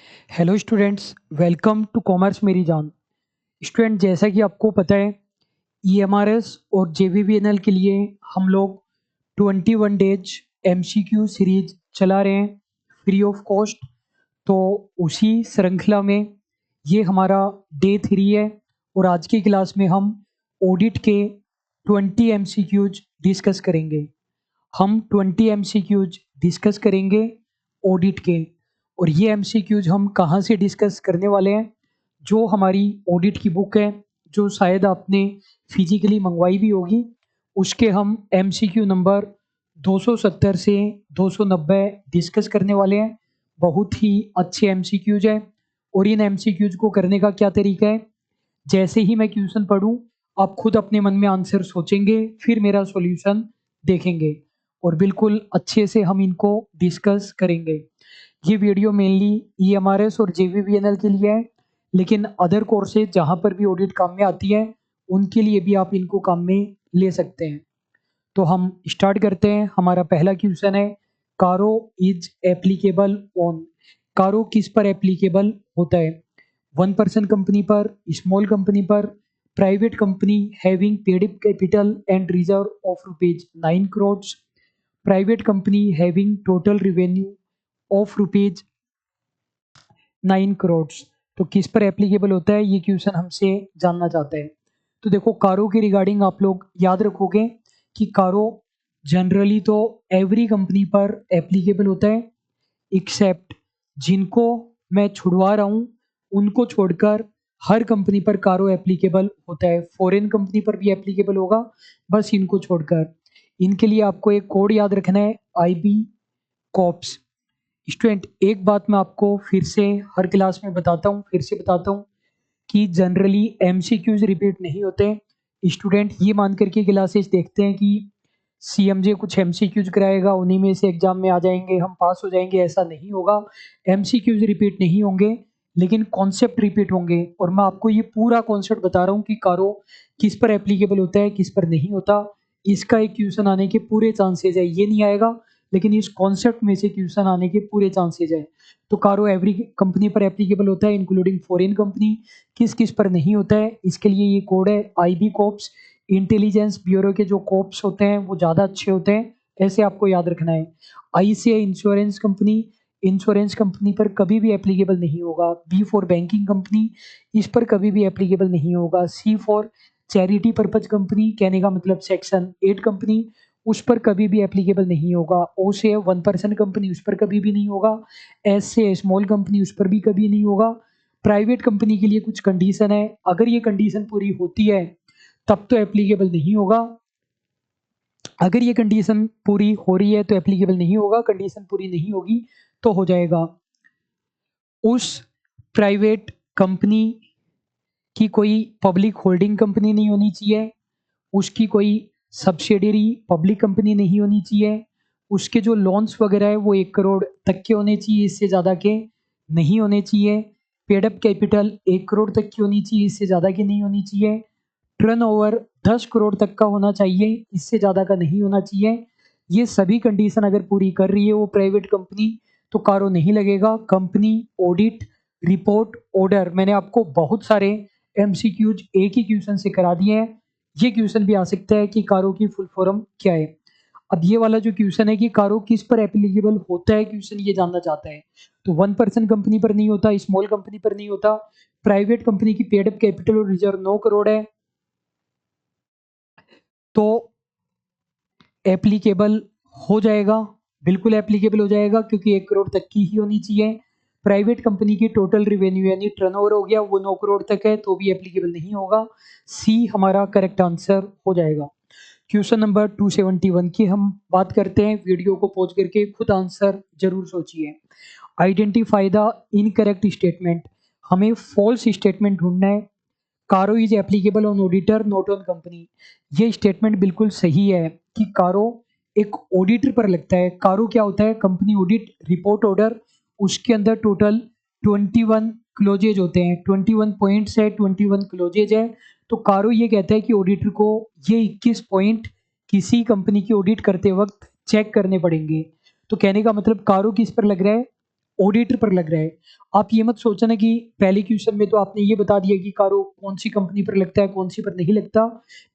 Hello students, welcome to commerce मेरी जान। Student, जैसा कि आपको पता है, ईएमआरएस और जेवीबीएनएल के लिए हम लोग 21 डेज एमसीक्यू सीरीज चला रहे हैं फ्री ऑफ कॉस्ट। तो उसी श्रृंखला में ये हमारा डे 3 है और आज की क्लास में हम ऑडिट के 20 एमसीक्यूज डिस्कस करेंगे। हम 20 एमसीक्यूज डिस्कस करेंगे ऑडिट के। और ये एमसीक्यूज हम कहाँ से डिस्कस करने वाले हैं? जो हमारी ऑडिट की बुक है, जो शायद आपने फिजिकली मंगवाई भी होगी, उसके हम एमसीक्यू नंबर 270 से 290 डिस्कस करने वाले हैं। बहुत ही अच्छे एमसीक्यूज है। और इन एमसीक्यूज को करने का क्या तरीका है? जैसे ही मैं क्वेश्चन पढ़ूं, आप खुद अपने मन में आंसर सोचेंगे, फिर मेरा सॉल्यूशन देखेंगे और बिल्कुल अच्छे से हम इनको डिस्कस करेंगे। ये वीडियो मेनली ईएमआरएस और जेवीबीएनएल के लिए है, लेकिन अदर कोर्सेज जहाँ पर भी ऑडिट काम में आती है, उनके लिए भी आप इनको काम में ले सकते हैं। तो हम स्टार्ट करते हैं। हमारा पहला क्वेश्चन है, कारो इज एप्लीकेबल ऑन। कारो किस पर एप्लीकेबल होता है? 1% कंपनी पर, स्मॉल कंपनी पर, private company having paid up capital and reserve of rupees 9 crore, private company having total revenue of rupees 9 crore. तो किस पर एप्लीकेबल होता है, ये क्वेश्चन हमसे जानना चाहता है। तो देखो, कारो के रिगार्डिंग आप लोग याद रखोगे कि कारो जनरली तो एवरी कंपनी पर एप्लीकेबल होता है, एक्सेप्ट जिनको मैं छुड़वा रहा हूँ उनको छोड़कर हर कंपनी पर कारो एप्लीकेबल होता है। फॉरेन कंपनी पर भी एप्लीकेबल होगा, बस इनको छोड़कर। इनके लिए आपको एक कोड याद रखना है, आईबी कॉप्स। स्टूडेंट, एक बात मैं आपको फिर से हर क्लास में बताता हूँ, फिर से बताता हूँ कि जनरली एमसीक्यूज रिपीट नहीं होते। स्टूडेंट ये मान करके क्लासेस देखते हैं कि सीएमजे कुछ एमसीक्यूज कराएगा, उन्हीं में से एग्जाम में आ जाएंगे, हम पास हो जाएंगे। ऐसा नहीं होगा। एमसीक्यूज रिपीट नहीं होंगे, लेकिन कॉन्सेप्ट रिपीट होंगे। और मैं आपको ये पूरा कॉन्सेप्ट बता रहा हूँ कि कारो किस पर एप्लीकेबल होता है, किस पर नहीं होता। इसका एक क्वेश्चन आने के पूरे चांसेज है। ये नहीं आएगा, लेकिन इस कॉन्सेप्ट में से क्वेश्चन आने के पूरे चांसेज है। तो कारो एवरी कंपनी पर एप्लीकेबल होता है, इंक्लूडिंग फॉरेन कंपनी। किस किस पर नहीं होता है, इसके लिए ये कोड है, आईबी कॉप्स। इंटेलिजेंस ब्यूरो के जो कॉप्स होते हैं वो ज़्यादा अच्छे होते हैं, ऐसे आपको याद रखना है। आई से इंश्योरेंस कंपनी, इंश्योरेंस कंपनी पर कभी भी एप्लीकेबल नहीं होगा। बी फॉर बैंकिंग कंपनी, इस पर कभी भी एप्लीकेबल नहीं होगा। सी फॉर चैरिटी पर्पज कंपनी, कहने का मतलब सेक्शन 8 कंपनी, उस पर कभी भी एप्लीकेबल नहीं होगा। ओ से 1% कंपनी, उस पर कभी भी नहीं होगा। एस से स्मॉल कंपनी, उस पर भी कभी नहीं होगा। प्राइवेट कंपनी के लिए कुछ कंडीशन है, अगर ये कंडीशन पूरी होती है तब तो एप्लीकेबल नहीं होगा। अगर ये कंडीशन पूरी हो रही है तो एप्लीकेबल नहीं होगा, कंडीशन पूरी नहीं होगी तो हो जाएगा। उस प्राइवेट कंपनी की कोई पब्लिक होल्डिंग कंपनी नहीं होनी चाहिए, उसकी कोई सब्सिडियरी पब्लिक कंपनी नहीं होनी चाहिए, उसके जो लोन्स वगैरह है वो 1 करोड़ तक के होने चाहिए, इससे ज़्यादा के नहीं होने चाहिए। पेडअप कैपिटल 1 करोड़ तक की होनी चाहिए, इससे ज़्यादा की नहीं होनी चाहिए। टर्नओवर 10 करोड़ तक का होना चाहिए, इससे ज़्यादा का नहीं होना चाहिए। ये सभी कंडीशन अगर पूरी कर रही है वो प्राइवेट कंपनी, तो कारो नहीं लगेगा। कंपनी ऑडिट रिपोर्ट ऑर्डर, मैंने आपको बहुत सारे एमसीक्यूज एक ही क्वेश्चन से करा दिए हैं। ये क्वेश्चन भी आ सकता है कि कारो की फुल फॉर्म क्या है। अब ये वाला जो क्वेश्चन है कि कारो किस पर एप्लीकेबल होता है, क्वेश्चन ये जानना चाहता है। तो 1% कंपनी पर नहीं होता, स्मॉल कंपनी पर नहीं होता, प्राइवेट कंपनी की पेड अप कैपिटल और रिजर्व 9 करोड़ है तो एप्लीकेबल हो जाएगा, बिल्कुल एप्लीकेबल हो जाएगा, क्योंकि 1 करोड़ तक की ही होनी चाहिए। प्राइवेट कंपनी की टोटल रिवेन्यू यानी टर्नओवर हो गया वो 9 करोड़ तक है तो भी एप्लीकेबल नहीं होगा। सी हमारा करेक्ट आंसर हो जाएगा। क्वेश्चन नंबर 271 की हम बात करते हैं। वीडियो को पॉज करके खुद आंसर जरूर सोचिए। आइडेंटिफाई द इनकरेक्ट स्टेटमेंट, हमें फॉल्स स्टेटमेंट ढूंढना है। CARO is applicable on auditor not on company, ये स्टेटमेंट बिल्कुल सही है कि कारो एक ऑडिटर पर लगता है। कारो क्या होता है? कंपनी ऑडिट रिपोर्ट ऑर्डर, उसके अंदर टोटल 21 क्लोजेज होते हैं, 21 पॉइंट्स है, 21 क्लोजेज है। तो कारो ये कहता है कि ऑडिटर को ये 21 पॉइंट किसी कंपनी की ऑडिट करते वक्त चेक करने पड़ेंगे। तो कहने का मतलब कारो किस पर लग रहा है? ऑडिटर पर लग रहा है। आप ये मत सोचना कि पहले क्वेश्चन में तो आपने ये बता दिया कि कारो कौन सी कंपनी पर लगता है, कौन सी पर नहीं लगता।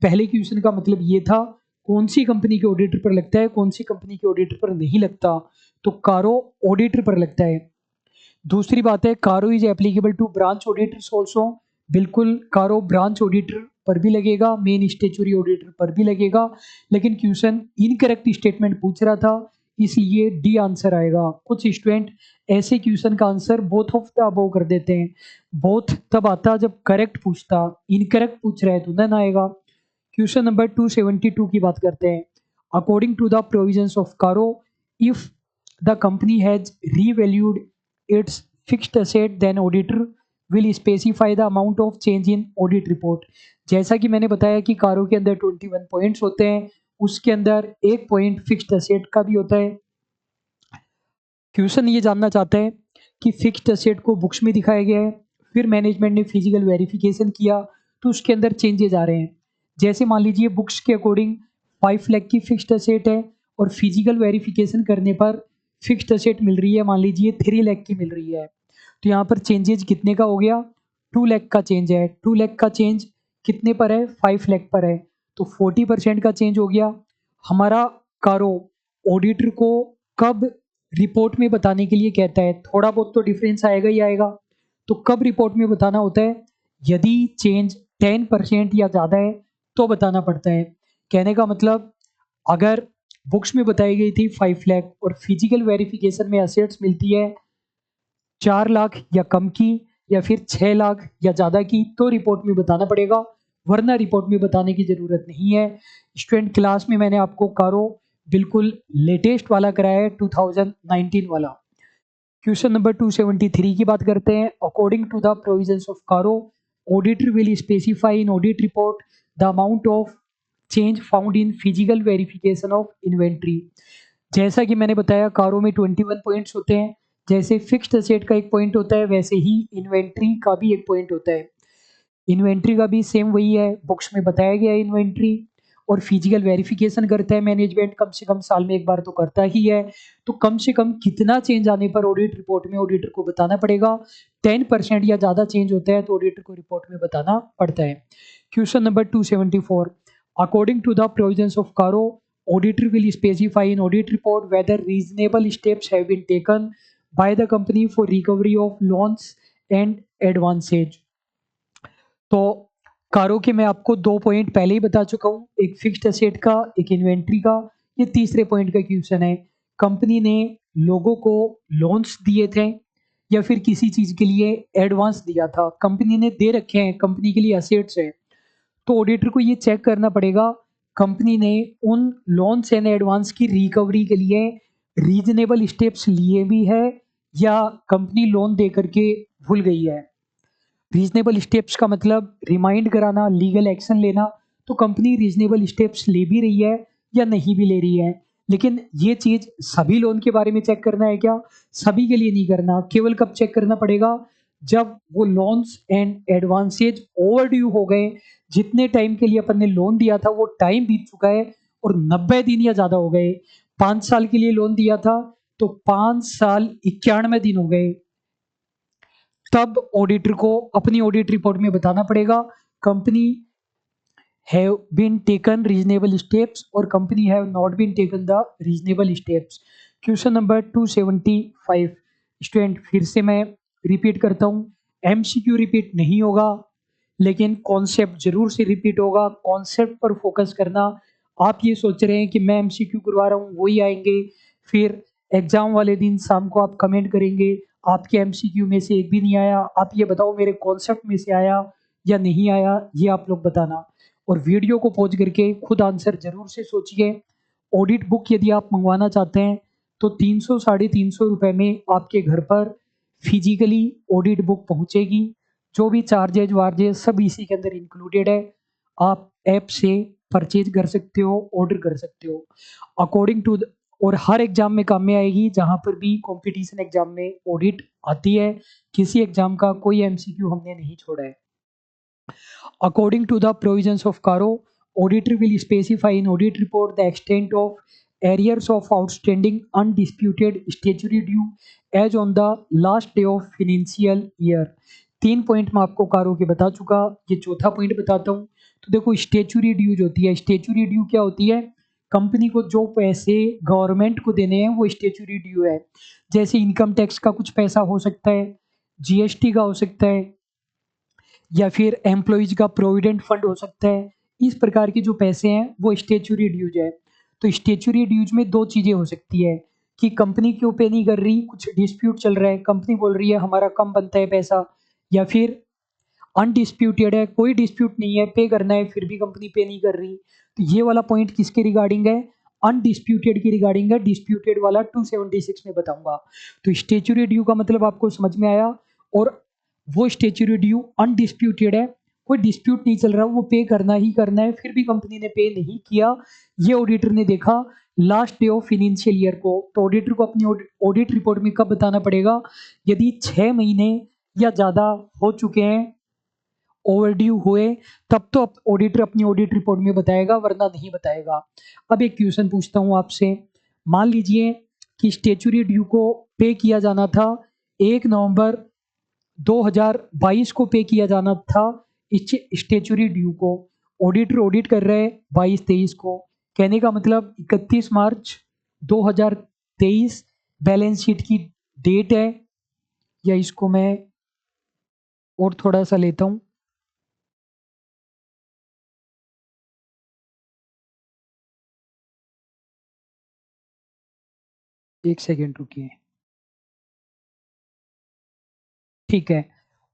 पहले क्वेश्चन का मतलब ये था कौन सी कंपनी के ऑडिटर पर लगता है, कौन सी कंपनी के ऑडिटर पर नहीं लगता। तो कारो ऑडिटर पर लगता है। दूसरी बात है, CARO is applicable to branch auditors also. बिल्कुल, कारो ब्रांच ऑडिटर पर भी लगेगा, मेन स्टेचुरी ऑडिटर पर भी लगेगा। लेकिन क्वेश्चन इनकरेक्ट स्टेटमेंट पूछ रहा था, इसलिए डी आंसर आएगा। कुछ स्टूडेंट ऐसे क्वेश्चन का answer both of the above कर देते हैं। बोथ तब आता जब करेक्ट पूछता, इनकरेक्ट पूछ रहा है तो नन आएगा। क्वेश्चन नंबर 272 की बात करते हैं। According to the provisions of CARO, if the company has revalued its fixed asset then auditor will specify the amount of change in audit report. जैसा कि मैंने बताया कि कारो के अंदर 21 पॉइंट्स होते हैं, उसके अंदर एक पॉइंट फिक्स्ड एसेट का भी होता है। क्वेश्चन ये जानना चाहते हैं कि फिक्स्ड एसेट को बुक्स में दिखाया गया है, फिर मैनेजमेंट ने फिजिकल वेरिफिकेशन किया तो उसके अंदर चेंजेस आ रहे हैं। जैसे मान लीजिए बुक्स के अकॉर्डिंग 5 लाख की फिक्स्ड एसेट है और फिजिकल वेरिफिकेशन करने पर फिक्स्ड एसेट मिल रही है मान लीजिए 3 लाख की मिल रही है। तो यहाँ पर चेंजेज कितने का हो गया, 2 लाख का चेंज है। 2 लाख का चेंज कितने पर है, 5 लाख पर है, तो 40% का चेंज हो गया। हमारा कारो ऑडिटर को कब रिपोर्ट में बताने के लिए कहता है, थोड़ा बहुत तो डिफरेंस आएगा ही आएगा। तो कब रिपोर्ट में बताना होता है, यदि चेंज 10% या ज़्यादा है तो बताना पड़ता है। कहने का मतलब अगर बुक्स में बताई गई थी 5 लाख और फिजिकल वेरिफिकेशन में असेट्स मिलती है 4 लाख या कम की या फिर 6 लाख या ज़्यादा की, तो रिपोर्ट में बताना पड़ेगा, वरना रिपोर्ट में बताने की ज़रूरत नहीं है। स्टूडेंट क्लास में मैंने आपको कारो बिल्कुल लेटेस्ट वाला कराया है, 2019 वाला। क्वेश्चन नंबर 273 की बात करते हैं। According to the provisions of CARO, auditor will specify in audit report the amount of change found in physical verification of inventory. जैसा कि मैंने बताया कारो में 21 पॉइंट्स होते हैं। जैसे फिक्स्ड एसेट का एक पॉइंट होता है, वैसे ही इन्वेंट्री का भी एक पॉइंट होता है। इन्वेंट्री का भी सेम वही है, बुक्स में बताया गया है इन्वेंट्री। और फिजिकल वेरिफिकेशन करता है मैनेजमेंट, कम से कम साल में एक बार तो करता ही है। तो कम से कम कितना चेंज आने पर ऑडिट रिपोर्ट में ऑडिटर को बताना पड़ेगा, 10% या ज़्यादा चेंज होता है तो ऑडिटर को रिपोर्ट में बताना पड़ता है। Question number 274, according to the provisions of CARO, auditor will specify in audit report whether reasonable steps have been taken by the company for recovery of loans and advances। तो कारो के मैं आपको 2 पॉइंट पहले ही बता चुका हूँ, एक फिक्स्ड एसेट का, एक इन्वेंट्री का। ये तीसरे पॉइंट का क्वेश्चन है, कंपनी ने लोगों को लोन्स दिए थे या फिर किसी चीज के लिए एडवांस दिया था, कंपनी ने दे रखे हैं, कंपनी के लिए असेट्स है। तो ऑडिटर को ये चेक करना पड़ेगा कंपनी ने उन लोन्स एंड एडवांस की रिकवरी के लिए रीजनेबल स्टेप्स लिए भी है या कंपनी लोन दे करके भूल गई है। रीजनेबल स्टेप्स का मतलब रिमाइंड कराना, लीगल एक्शन लेना। तो कंपनी रीजनेबल स्टेप्स ले भी रही है या नहीं भी ले रही है। लेकिन ये चीज सभी लोन के बारे में चेक करना है क्या, सभी के लिए नहीं करना। केवल कब चेक करना पड़ेगा, जब वो loans and advances over due हो गए, जितने टाइम के लिए अपन ने लोन दिया था वो टाइम बीत चुका है और 90 दिन या ज्यादा हो गए। 5 साल के लिए लोन दिया था तो 5 साल 91 दिन हो गए, तब ऑडिटर को अपनी ऑडिट रिपोर्ट में बताना पड़ेगा company have been taken reasonable steps और company have not been taken the reasonable steps. Question number 275, student फिर से मैं रिपीट करता हूँ, एमसीक्यू रिपीट नहीं होगा लेकिन कॉन्सेप्ट जरूर से रिपीट होगा। कॉन्सेप्ट पर फोकस करना। आप ये सोच रहे हैं कि मैं एमसीक्यू करवा रहा हूँ वही आएंगे, फिर एग्जाम वाले दिन शाम को आप कमेंट करेंगे आपके एमसीक्यू में से एक भी नहीं आया, आप ये बताओ मेरे कॉन्सेप्ट में से आया या नहीं आया, ये आप लोग बताना। और वीडियो को पॉज करके खुद आंसर जरूर से सोचिए। ऑडिट बुक यदि आप मंगवाना चाहते हैं तो 300 साढ़े 300 रुपये में आपके घर पर फिजिकली ऑडिट बुक पहुंचेगी। जो भी चार्जेज वार्जेज सब इसी के अंदर इंक्लूडेड है। आप ऐप से परचेज कर सकते हो, ऑर्डर कर सकते हो अकॉर्डिंग टू। और हर एग्जाम में काम में आएगी, जहां पर भी कंपटीशन एग्जाम में ऑडिट आती है, किसी एग्जाम का कोई एमसीक्यू हमने नहीं छोड़ा है। According to the provisions of CARO, auditor will specify in audit report the extent of arrears of outstanding undisputed statutory due as on the last day of financial year. 3 point मैं आपको कारो के बता चुका, ये चौथा पॉइंट बताता हूँ। तो देखो स्टैट्यूटरी ड्यू जो होती है, स्टैट्यूटरी ड्यू क्या होती है? कंपनी को जो पैसे गवर्नमेंट को देने हैं वो स्टैट्यूटरी ड्यू है। जैसे इनकम टैक्स का कुछ पैसा हो सकता है, जीएसटी का हो सकता है, या फिर एम्प्लॉयज का प्रोविडेंट फंड हो सकता है। इस प्रकार के जो पैसे हैं वो स्टैट्यूटरी ड्यूज है। तो स्टैट्यूटरी ड्यूज में दो चीज़ें हो सकती है कि कंपनी क्यों पे नहीं कर रही, कुछ डिस्प्यूट चल रहा है, कंपनी बोल रही है हमारा कम बनता है पैसा, या फिर अनडिस्प्यूटेड है, कोई डिस्प्यूट नहीं है, पे करना है फिर भी कंपनी पे नहीं कर रही। तो ये वाला पॉइंट किसके रिगार्डिंग है? अनडिस्प्यूटेड की रिगार्डिंग है। डिस्प्यूटेड वाला 276 में बताऊंगा। तो स्टैट्यूटरी ड्यू का मतलब आपको समझ में आया। और वो स्टैट्यूटरी ड्यू अनडिस्प्यूटेड है, कोई डिस्प्यूट नहीं चल रहा, वो पे करना ही करना है, फिर भी कंपनी ने पे नहीं किया। ये ऑडिटर ने देखा last day of financial year को। तो ऑडिटर को अपनी ऑडिट रिपोर्ट में कब बताना पड़ेगा? यदि 6 महीने या ज़्यादा हो चुके हैं, ओवरड्यू हुए, तब तो ऑडिटर अपनी ऑडिट रिपोर्ट में बताएगा, वरना नहीं बताएगा। अब एक क्वेश्चन पूछता हूँ आपसे। मान लीजिए कि स्टैट्यूटरी ड्यू को पे किया जाना था 1 नवंबर 2022 को पे किया जाना था इस स्टैट्यूटरी ड्यू को। ऑडिटर ऑडिट कर रहे हैं 22-23 को, कहने का मतलब 31 मार्च 2023 बैलेंस शीट की डेट है। या इसको मैं और थोड़ा सा लेता हूँ, एक सेकेंड रुकिए। ठीक है।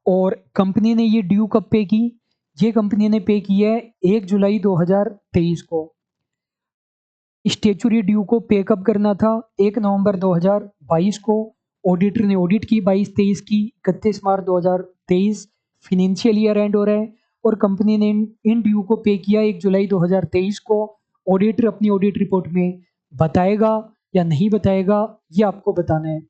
और कंपनी ने ये ड्यू कब पे की? ये कंपनी ने पे की है 1 जुलाई 2023 को। स्टैट्यूटरी ड्यू को पे कब करना था? 1 नवंबर 2022 को। ऑडिटर ने ऑडिट की 22-23 की, 31 मार्च 2023 फाइनेंशियल ईयर एंड हो रहा है, और कंपनी ने इन ड्यू को पे किया 1 जुलाई 2023 को। ऑडिटर अपनी ऑडिट रिपोर्ट में बताएगा या नहीं बताएगा, ये आपको बताना है।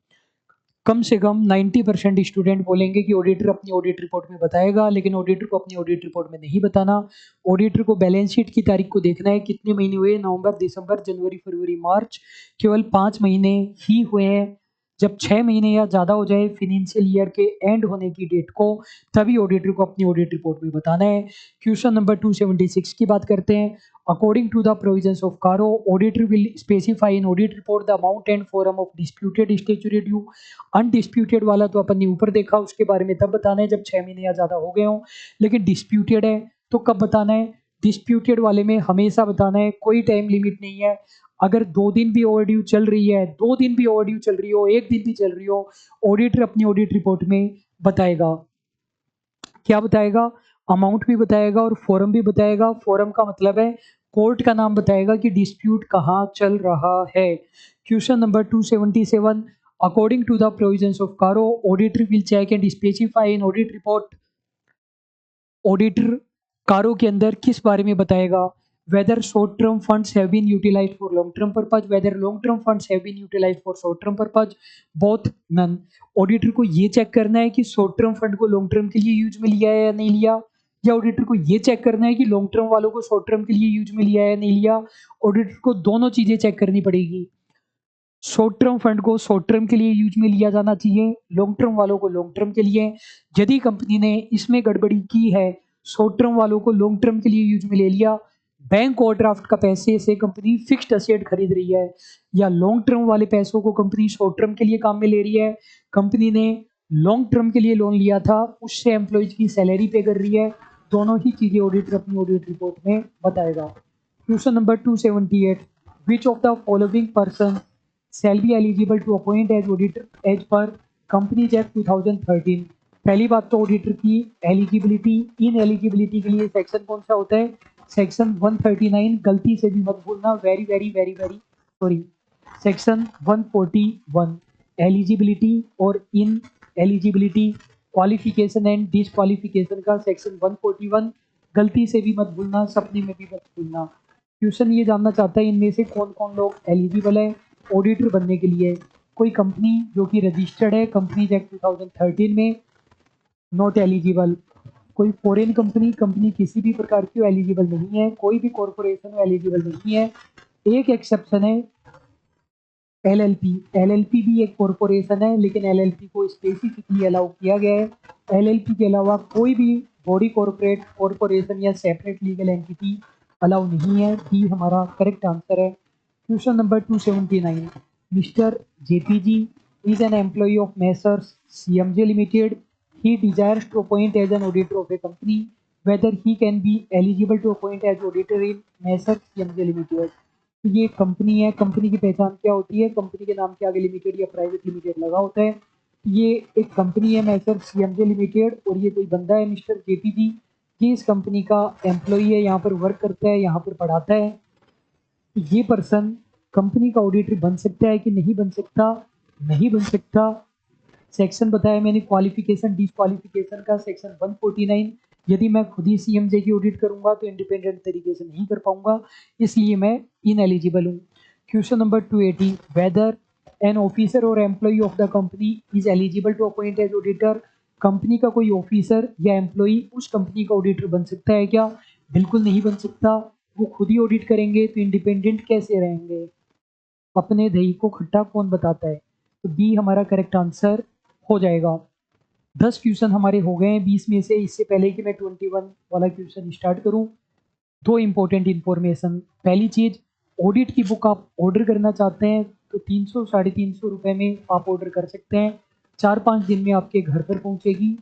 कम से कम 90% स्टूडेंट बोलेंगे कि ऑडिटर अपनी ऑडिट रिपोर्ट में बताएगा, लेकिन ऑडिटर को अपनी ऑडिट रिपोर्ट में नहीं बताना। ऑडिटर को बैलेंस शीट की तारीख को देखना है, कितने महीने हुए, नवंबर, दिसंबर, जनवरी, फरवरी, मार्च, केवल 5 महीने ही हुए हैं। जब 6 महीने या ज़्यादा हो जाए फाइनेंशियल ईयर के एंड होने की डेट को, तभी ऑडिटर को अपनी ऑडिट रिपोर्ट में बताना है। क्वेश्चन नंबर 276 की बात करते हैं। According to the provisions of CARO, auditor will specify in audit report the amount and form of disputed statutory due। Undisputed वाला तो अपन ने ऊपर देखा, उसके बारे में तब बताना है जब 6 महीने या ज़्यादा हो गए हों। लेकिन डिस्प्यूटेड है तो कब बताना है? डिस्प्यूटेड वाले में हमेशा बताना है, कोई टाइम लिमिट नहीं है। अगर 2 दिन भी ओवरड्यू चल रही है, 2 दिन भी ओवरड्यू चल रही हो, 1 दिन भी चल रही हो, ऑडिटर अपनी ऑडिट रिपोर्ट में बताएगा। क्या बताएगा? अमाउंट भी बताएगा और फोरम भी बताएगा। फोरम का मतलब है कोर्ट का नाम बताएगा कि डिस्प्यूट कहाँ चल रहा है। Question number 277। According to the provisions of CARO, auditor will check and specify in audit report. Auditor CARO के अंदर किस बारे में बताएगा? Whether short term funds have been utilised for long term purpose, whether long term funds have been utilised for short term purpose, both, none. Auditor को ये check करना है कि शॉर्ट टर्म फंड को लॉन्ग टर्म के लिए use में लिया है या नहीं लिया, या ऑडिटर को ये चेक करना है कि लॉन्ग टर्म वालों को शॉर्ट टर्म के लिए यूज में लिया है या नहीं लिया। ऑडिटर को दोनों चीजें चेक करनी पड़ेगी। शॉर्ट टर्म फंड को शॉर्ट टर्म के लिए यूज में लिया जाना चाहिए, लॉन्ग टर्म वालों को लॉन्ग टर्म के लिए। यदि कंपनी ने इसमें गड़बड़ी की है, शॉर्ट टर्म वालों को लॉन्ग टर्म के लिए यूज में ले लिया, बैंक ओवरड्राफ्ट का पैसे से कंपनी फिक्स्ड असेट खरीद रही है, या लॉन्ग टर्म वाले पैसों को कंपनी शॉर्ट टर्म के लिए काम में ले रही है, कंपनी ने लॉन्ग टर्म के लिए लोन लिया था, उससे एम्प्लॉयज की सैलरी पे कर रही है, दोनों ही चीजें ऑडिटर अपनी ऑडिट रिपोर्ट में बताएगा। Question number 278। Which of the following person shall be eligible to appoint as auditor as per Companies Act 2013। पहली बात तो ऑडिटर की एलिजिबिलिटी। इन एलिजिबिलिटी के लिए सेक्शन कौन सा होता है? सेक्शन 139, गलती से भी मत भूलना, very very very very sorry, section 141 eligibility और इन एलिजिबिलिटी, क्वालिफिकेशन एंड डिसक्वालिफिकेशन का सेक्शन 141 गलती से भी मत भूलना, सपने में भी मत भूलना। क्वेश्चन ये जानना चाहता है इनमें से कौन कौन लोग एलिजिबल है ऑडिटर बनने के लिए। कोई कंपनी जो कि रजिस्टर्ड है कंपनीज एक्ट 2013 में, नॉट एलिजिबल। कोई फॉरेन कंपनी किसी भी प्रकार की एलिजिबल नहीं है। कोई भी कॉरपोरेशन एलिजिबल नहीं है। एक एक्सेप्शन है एलएलपी। एलएलपी भी एक कॉरपोरेशन है, लेकिन एलएलपी को स्पेसिफिकली अलाउ किया गया है। एलएलपी के अलावा कोई भी बॉडी कॉरपोरेट, कॉरपोरेशन या सेपरेट लीगल एंटिटी अलाउ नहीं है। डी हमारा करेक्ट आंसर है। Question number 279, mister JPG is an employee of Messrs CMJ Limited. He desires to appoint as an auditor of a company. Whether he can be eligible to appoint as auditor in Messrs CMJ Limited. तो ये company है, company की पहचान क्या होती है? Company के नाम के आगे लिमिटेड या प्राइवेट लिमिटेड लगा होता है। ये एक कंपनी है Messrs CMJ Limited, और ये कोई बंदा है मिस्टर जेपीजी, ये इस कंपनी का एम्प्लॉई है, यहाँ पर वर्क करता है, यहाँ पर पढ़ाता है। ये पर्सन कंपनी का ऑडिटर बन सकता है कि नहीं बन सकता? नहीं बन सकता। सेक्शन बताया मैंने क्वालिफिकेशन डिस्क्वालिफिकेशन का, सेक्शन 149। यदि मैं खुद ही सीएमजे की ऑडिट करूंगा तो इंडिपेंडेंट तरीके से नहीं कर पाऊंगा, इसलिए मैं इनएलिजिबल हूँ। Question number 280, whether an officer or employee of the company is eligible to appoint as auditor. Company का कोई ऑफिसर या एम्प्लॉय उस कंपनी का ऑडिटर बन सकता है क्या? बिल्कुल नहीं बन सकता। वो खुद ही ऑडिट करेंगे तो इंडिपेंडेंट कैसे रहेंगे? अपने दही को खट्टा कौन बताता है? तो बी हमारा करेक्ट आंसर हो जाएगा। 10 क्वेश्चन हमारे हो गए हैं 20 में से। इससे पहले कि मैं 21 वाला क्वेश्चन स्टार्ट करूं, दो इंपॉर्टेंट इन्फॉर्मेशन। पहली चीज, ऑडिट की बुक आप ऑर्डर करना चाहते हैं तो 300 350 रुपये में आप ऑर्डर कर सकते हैं। 4-5 दिन में आपके घर पर पहुंचेगी।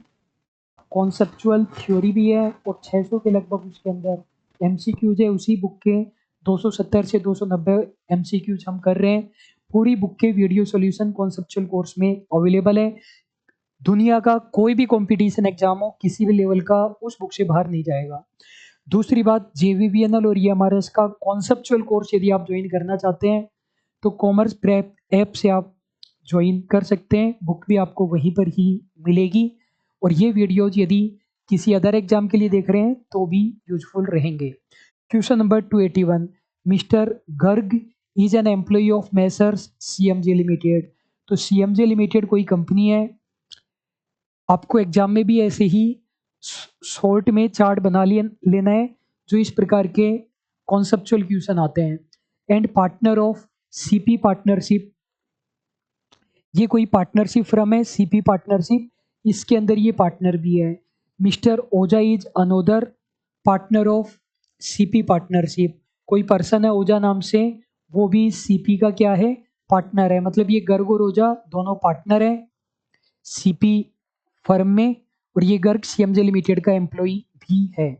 कॉन्सेप्चुअल थ्योरी भी है और 600 के लगभग उसके अंदर एमसीक्यूज है। उसी बुक के 270 से 290 एमसीक्यूज हम कर रहे हैं। पूरी बुक के वीडियो सॉल्यूशन कॉन्सेप्चुअल कोर्स में अवेलेबल है। दुनिया का कोई भी कंपटीशन एग्जाम हो किसी भी लेवल का, उस बुक से बाहर नहीं जाएगा। दूसरी बात, जेवीबीएनएल और ईएमआरएस का कॉन्सेप्चुअल कोर्स यदि आप ज्वाइन करना चाहते हैं तो कॉमर्स प्रेप ऐप से आप ज्वाइन कर सकते हैं। बुक भी आपको वहीं पर ही मिलेगी, और ये वीडियोज यदि किसी अदर एग्जाम के लिए देख रहे हैं तो भी यूजफुल रहेंगे। Question number 281, mister Garg is an employ of messrs CMJ limited. तो सीएमजे लिमिटेड कोई कंपनी है। आपको एग्जाम में भी ऐसे ही शॉर्ट में चार्ट बना लेना है जो इस प्रकार के कॉन्सेप्चुअल क्वेश्चन आते हैं। And partner of CP partnership, ये कोई पार्टनरशिप फर्म है सीपी पार्टनरशिप, इसके अंदर ये पार्टनर भी है। Mister Ojha is another partner of CP partnership, कोई पर्सन है ओजा नाम से, वो भी सीपी का क्या है? पार्टनर है। मतलब ये गर्ग और ओजा दोनों पार्टनर है सीपी फर्म में, और ये गर्ग सीएमजे लिमिटेड का एम्प्लॉय भी है।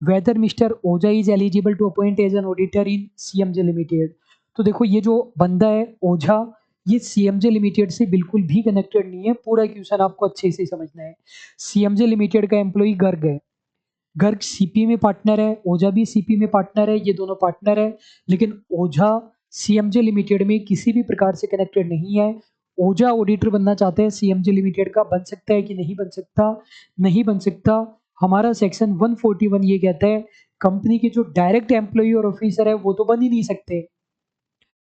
Whether mister Ojha is eligible to appoint as an auditor in CMJ limited. तो देखो ये जो बंदा है ओझा, ये सीएमजे लिमिटेड से बिल्कुल भी कनेक्टेड नहीं है। पूरा क्वेश्चन आपको अच्छे से समझना है। सीएमजे लिमिटेड का एम्प्लॉय गर्ग है, गर्ग सीपी में पार्टनर है, ओझा भी सीपी में पार्टनर है, ये दोनों पार्टनर है। लेकिन ओझा सीएमजे लिमिटेड में किसी भी प्रकार से कनेक्टेड नहीं है। ओझा ऑडिटर बनना चाहते हैं सीएमजे लिमिटेड का, बन सकता है कि नहीं बन सकता? नहीं बन सकता। हमारा सेक्शन 141 ये कहता है कंपनी के जो डायरेक्ट एम्प्लॉय और ऑफिसर है वो तो बन ही नहीं सकते,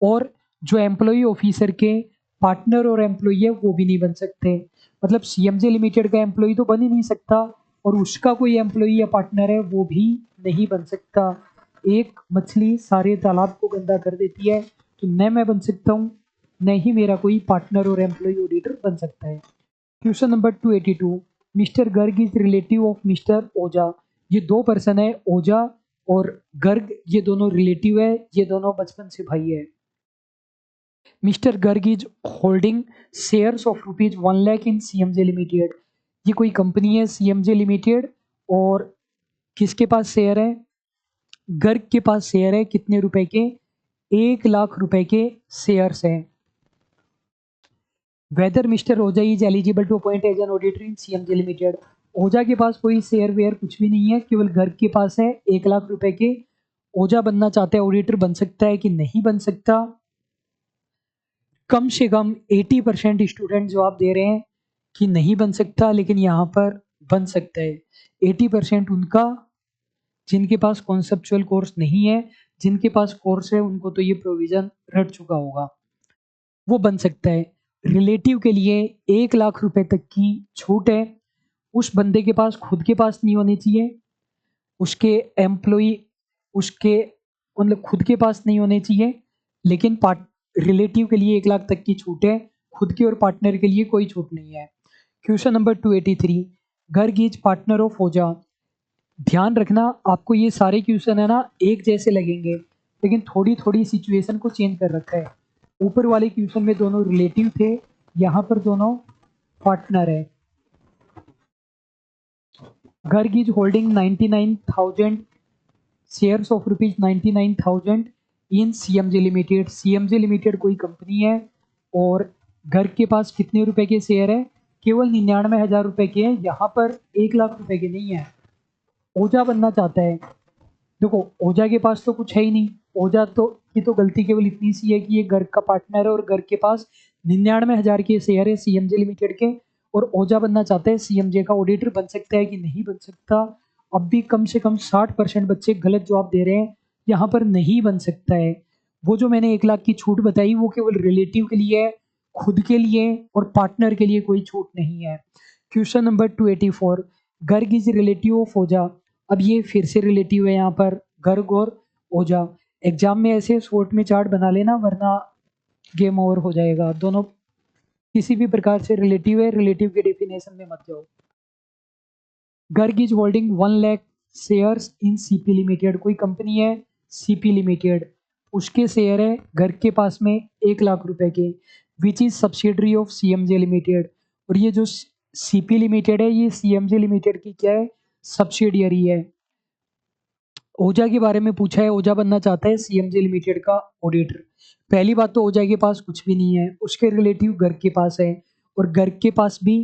और जो एम्प्लॉय ऑफिसर के पार्टनर और एम्प्लॉय है वो भी नहीं बन सकते। मतलब सीएमजे लिमिटेड का एम्प्लॉय तो बन ही नहीं सकता, और उसका कोई एम्प्लॉय या पार्टनर है वो भी नहीं बन सकता। एक मछली सारे तालाब को गंदा कर देती है, तो न मैं बन सकता हूँ न ही मेरा कोई पार्टनर और एम्प्लॉय ऑडिटर बन सकता है। Question number 282, mister Garg is relative of mister Ojha. ये दो पर्सन है, ओझा और गर्ग, ये दोनों रिलेटिव है, ये दोनों बचपन से भाई है। Mister Garg is holding shares of ₹1 lakh in CMJ limited. ये कोई कंपनी है सीएमजे लिमिटेड, और किसके पास शेयर है? गर्ग के पास शेयर है। कितने रुपए के? 1 लाख रुपए के शेयर्स हैं। Whether mister Ojha is eligible to appoint as an auditor in CMJ limited. Ojha के पास कोई शेयर वेयर कुछ भी नहीं है, केवल गर्ग के पास है 1 लाख रुपए के। ओझा बनना चाहता है, ऑडिटर बन सकता है कि नहीं बन सकता? कम से कम 80% स्टूडेंट जवाब दे रहे हैं कि नहीं बन सकता, लेकिन यहाँ पर बन सकता है। 80% उनका जिनके पास कॉन्सेप्चुअल कोर्स नहीं है, जिनके पास कोर्स है उनको तो ये प्रोविजन रट चुका होगा, वो बन सकता है। रिलेटिव के लिए 1 लाख रुपए तक की छूट है। उस बंदे के पास खुद के पास नहीं होनी चाहिए, उसके एम्प्लॉय, उसके मतलब खुद के पास नहीं होने चाहिए, लेकिन रिलेटिव के लिए 1 लाख तक की छूट है, खुद के और पार्टनर के लिए कोई छूट नहीं है। Question number 283, Garg is partner of ओजा। ध्यान रखना आपको ये सारे क्वेश्चन है ना एक जैसे लगेंगे, लेकिन थोड़ी थोड़ी सिचुएशन को चेंज कर रखा है। ऊपर वाले क्वेश्चन में दोनों रिलेटिव थे, यहाँ पर दोनों पार्टनर है। Garg is holding 99,000 shares of rupees 99,000 in CMJ limited. CMJ limited कोई कंपनी है और गर्ग के पास कितने रुपए के शेयर है? केवल 99,000 रुपए के हैं, यहाँ पर 1 लाख रुपए के नहीं है। ओझा बनना चाहता है, देखो ओझा के पास तो कुछ है ही नहीं। ओझा तो की तो गलती केवल इतनी सी है कि ये गर्ग का पार्टनर है और गर्ग के पास 99,000 के शेयर है सीएमजे लिमिटेड के, और ओझा बनना चाहता है सीएमजे का ऑडिटर। बन सकता है कि नहीं बन सकता? अब भी कम से कम 60% बच्चे गलत जवाब दे रहे हैं, यहाँ पर नहीं बन सकता है। वो जो मैंने 1 लाख की छूट बताई वो केवल रिलेटिव के लिए है, खुद के लिए और पार्टनर के लिए कोई छूट नहीं है। Question number 284, Garg is relative of Ojha. अब ये फिर से रिलेटिव है, यहाँ पर गर्ग और ओझा। एग्जाम में ऐसे शॉर्ट में चार्ट बना लेना, वरना गेम ओवर हो जाएगा। दोनों किसी भी प्रकार से रिलेटिव है, रिलेटिव के डेफिनेशन में मत जाओ। Garg is holding 1 lakh shares in CP limited. कोई कंपनी है सीपी लिमिटेड, उसके शेयर है गर्ग के पास में 1 लाख रुपए के, which is subsidiary of CMJ limited. और ये जो सीपी लिमिटेड है ये सीएमजे लिमिटेड की क्या है? सब्सिडियरी है। ओझा के बारे में पूछा है, ओझा बनना चाहता है सीएमजे लिमिटेड का ऑडिटर। पहली बात तो ओझा के पास कुछ भी नहीं है, उसके रिलेटिव गर्ग के पास है, और गर्ग के पास भी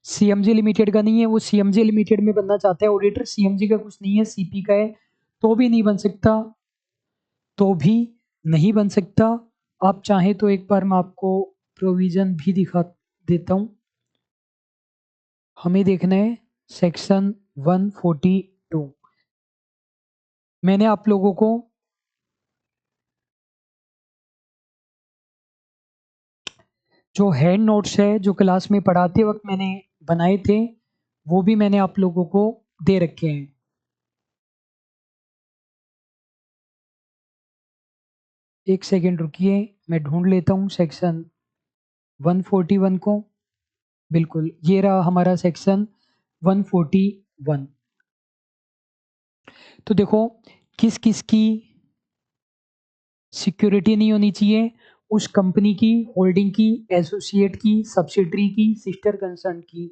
सीएमजे लिमिटेड का नहीं है। वो सीएमजे लिमिटेड में बनना चाहता है ऑडिटर, सीएमजे का कुछ नहीं है, सीपी का है, तो भी नहीं बन सकता, तो भी नहीं बन सकता। आप चाहें तो एक बार मैं आपको प्रोविजन भी दिखा देता हूं। हमें देखना है सेक्शन 142। मैंने आप लोगों को जो हैंड नोट्स है जो क्लास में पढ़ाते वक्त मैंने बनाए थे, वो भी मैंने आप लोगों को दे रखे हैं। एक सेकेंड रुकिए, मैं ढूंढ लेता हूँ सेक्शन 141 को। बिल्कुल ये रहा हमारा सेक्शन 141। तो देखो किस किस की सिक्योरिटी नहीं होनी चाहिए? उस कंपनी की, होल्डिंग की, एसोसिएट की, सब्सिडरी की, सिस्टर कंसर्न की।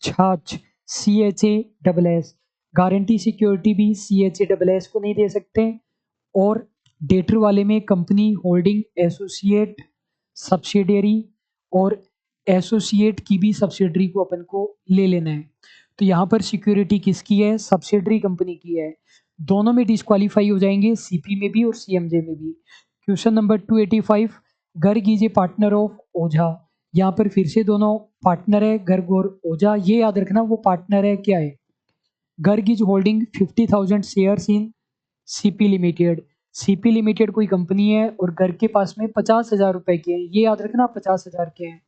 छाछ CHA SS, गारंटी सिक्योरिटी भी CHASS को नहीं दे सकते। और डेटर वाले में कंपनी, होल्डिंग, एसोसिएट, सब्सिडियरी और एसोसिएट की भी सब्सिडरी को अपन को ले लेना है। तो यहाँ पर सिक्योरिटी किसकी है? सब्सिडरी कंपनी की है। दोनों में डिस्क्वालीफाई हो जाएंगे, सीपी में भी और सीएमजे में भी। Question number 285, Garg is a partner of Ojha. यहाँ पर फिर से दोनों पार्टनर है, गर्ग और ओझा। ये याद रखना वो पार्टनर है क्या है। Garg is holding 50,000 shares in CP limited. CP limited कोई कंपनी है और गर्ग के पास में 50,000 रुपए के हैं, ये याद रखना 50,000 के हैं।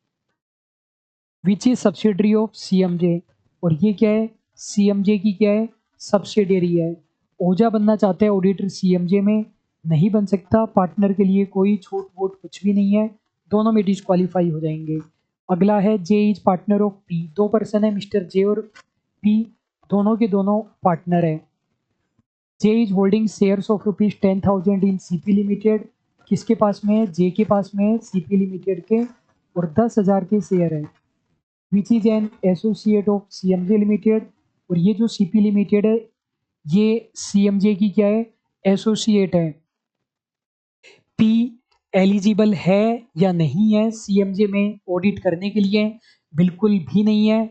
Which is subsidiary of CMJ, और ये क्या है? सीएमजे की क्या है? सब्सिडियरी है। ओझा बनना चाहता है ऑडिटर सीएमजे में, नहीं बन सकता। पार्टनर के लिए कोई छूट वूट कुछ भी नहीं है, दोनों में डिस्क्वालीफाई हो जाएंगे। अगला है J is partner of P. 2 person है, मिस्टर जे और पी, दोनों के दोनों पार्टनर है। J is holding shares of rupees 10,000 in CP limited. किसके पास में है? जे के पास में है, सीपी लिमिटेड के, और 10,000 के शेयर है। Which is an associate of CMJ limited, और ये जो सीपी लिमिटेड है ये सीएमजे की क्या है? एसोसिएट है। पी एलिजिबल है या नहीं है सीएमजे में ऑडिट करने के लिए? बिल्कुल भी नहीं है।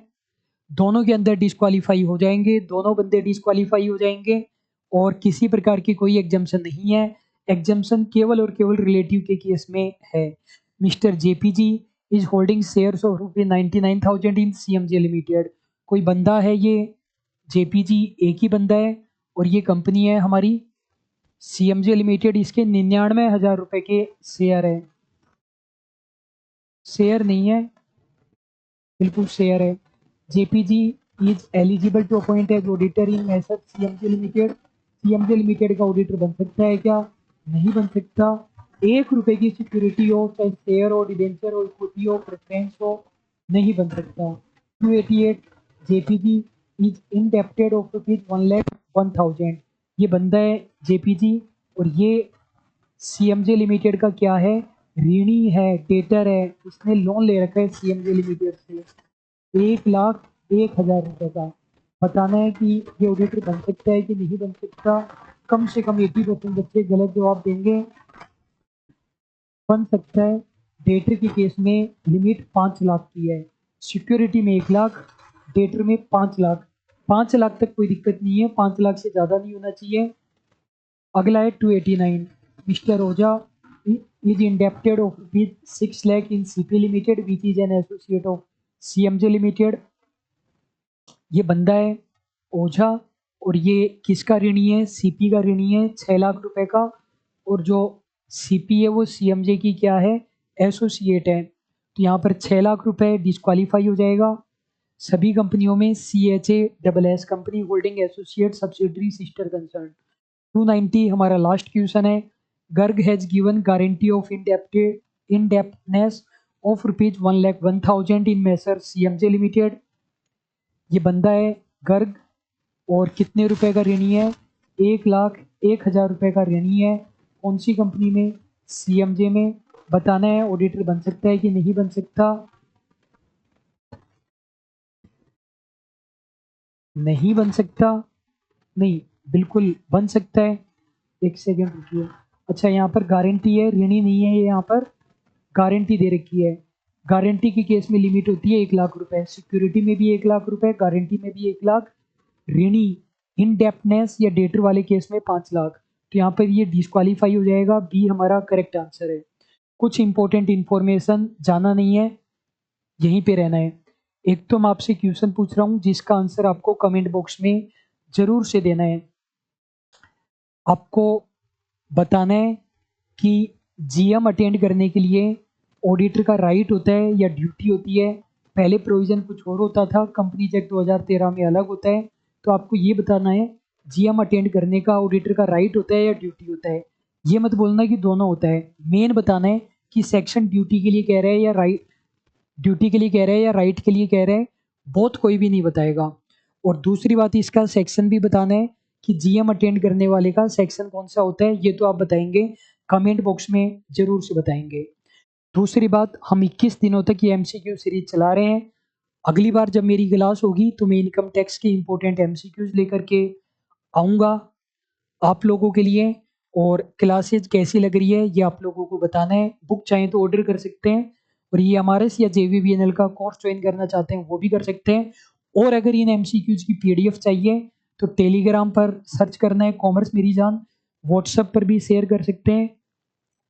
दोनों के अंदर डिस्क्वालीफाई हो जाएंगे, दोनों बंदे डिस्क्वालीफाई हो जाएंगे, और किसी प्रकार की कोई एग्जाम्शन नहीं है। एग्जाम्शन केवल और केवल रिलेटिव के केस में है। Mister JPG is holding shares of rupees 99,000 in CMJ limited. कोई बंदा है ये जेपीजी, एक ही बंदा है, और ये कंपनी है हमारी सीएमजे लिमिटेड। इसके 99,000 रुपए के शेयर है। शेयर नहीं है, बिल्कुल शेयर है। JPG is eligible to appoint as auditor in SF CMJ limited. CMJ limited का ऑडिटर बन सकता है क्या? नहीं बन सकता। 1 रुपए की सिक्योरिटी हो, चाहे शेयर हो, डिबेंचर हो, इक्विटी हो, प्रेफरेंस हो, नहीं बन सकता। 288 JPG is indebted of rupees 1,01,000। ये बंदा है जेपीजी, और ये सीएमजे लिमिटेड का क्या है? ऋणी है, डेटर है, उसने लोन ले रखा है सीएमजे लिमिटेड से 1,01,000 रुपए का। बताना है कि ये ऑडिटर बन सकता है कि नहीं बन सकता। कम से कम 80% बच्चे गलत जवाब देंगे। बन सकता है। डेटर के केस में लिमिट 5 लाख की है, सिक्योरिटी में 1 लाख, डेटर में 5 लाख। 5 लाख तक कोई दिक्कत नहीं है, 5 लाख से ज़्यादा नहीं होना चाहिए। अगला है 289, mister Ojha is indebted of rupees 6 lakh in CP Limited which is an associate of CMJ Limited। ये बंदा है ओझा, और ये किसका ऋणी है? सीपी का ऋणी है 6 लाख रुपए का। और जो सीपी है वो सीएमजे की क्या है? एसोसिएट है। तो यहाँ पर 6 लाख रुपए डिस्क्वालीफाई हो जाएगा। सभी कंपनियों में CHA company holding associate subsidiary sister concern. 290 हमारा लास्ट क्वेश्चन है। Garg has given guarantee of indebtedness of rupees 1,01,000 in messrs CMJ limited. ये बंदा है गर्ग, और कितने रुपए का ऋणी है? 1,01,000 रुपए का ऋणी है। कौन सी कंपनी में? सीएमजे में। बताना है ऑडिटर बन सकता है कि नहीं बन सकता? नहीं बन सकता। नहीं, बिल्कुल बन सकता है। एक सेकेंड रुकिए। अच्छा, यहाँ पर गारंटी है, ऋणी नहीं है, ये यहाँ पर गारंटी दे रखी है। गारंटी के केस में लिमिट होती है 1 लाख रुपए, सिक्योरिटी में भी 1 लाख रुपए, गारंटी में भी 1 लाख, ऋणी इनडेप्टनेस या डेटर वाले केस में 5 लाख। तो यहाँ पर ये डिस्क्वालीफाई हो जाएगा। बी हमारा करेक्ट आंसर है। कुछ इंपॉर्टेंट इंफॉर्मेशन जाना नहीं है, यहीं पे रहना है। एक तो मैं आपसे क्वेश्चन पूछ रहा हूँ जिसका आंसर आपको कमेंट बॉक्स में जरूर से देना है। आपको बताना है कि जीएम अटेंड करने के लिए ऑडिटर का राइट होता है या ड्यूटी होती है। पहले प्रोविजन कुछ और होता था, कंपनी एक्ट 2013 में अलग होता है। तो आपको ये बताना है जीएम अटेंड करने का ऑडिटर का राइट होता है या ड्यूटी होता है। ये मत बोलना कि दोनों होता है, मेन बताना है कि सेक्शन ड्यूटी के लिए कह रहा है या राइट, ड्यूटी के लिए कह रहा है या राइट के लिए कह रहा है। बहुत कोई भी नहीं बताएगा। और दूसरी बात, इसका सेक्शन भी बताना है कि जीएम अटेंड करने वाले का सेक्शन कौन सा होता है। ये तो आप बताएंगे, कमेंट बॉक्स में जरूर से बताएंगे। दूसरी बात, हम 21 दिनों तक ये एमसीक्यू सीरीज चला रहे हैं। अगली बार जब मेरी क्लास होगी तो मैं इनकम टैक्स के इंपॉर्टेंट एमसीक्यूज लेकर के आऊँगा आप लोगों के लिए। और क्लासेज कैसी लग रही है ये आप लोगों को बताना है। बुक चाहें तो ऑर्डर कर सकते हैं, और ये एमआरएस या जेवीबीएनएल का कोर्स ज्वाइन करना चाहते हैं वो भी कर सकते हैं। और अगर इन एमसीक्यूज की पीडीएफ चाहिए तो टेलीग्राम पर सर्च करना है कॉमर्स मेरी जान। व्हाट्सएप पर भी शेयर कर सकते हैं।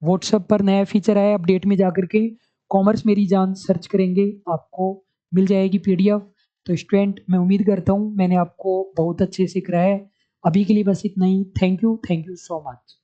व्हाट्सएप पर नया फीचर आया अपडेट में जाकर के कॉमर्स मेरी जान सर्च करेंगे, आपको मिल जाएगी पीडीएफ। तो स्टूडेंट, मैं उम्मीद करता हूँ मैंने आपको बहुत अच्छे से कराया है। अभी के लिए बस इतना ही। Thank you so much.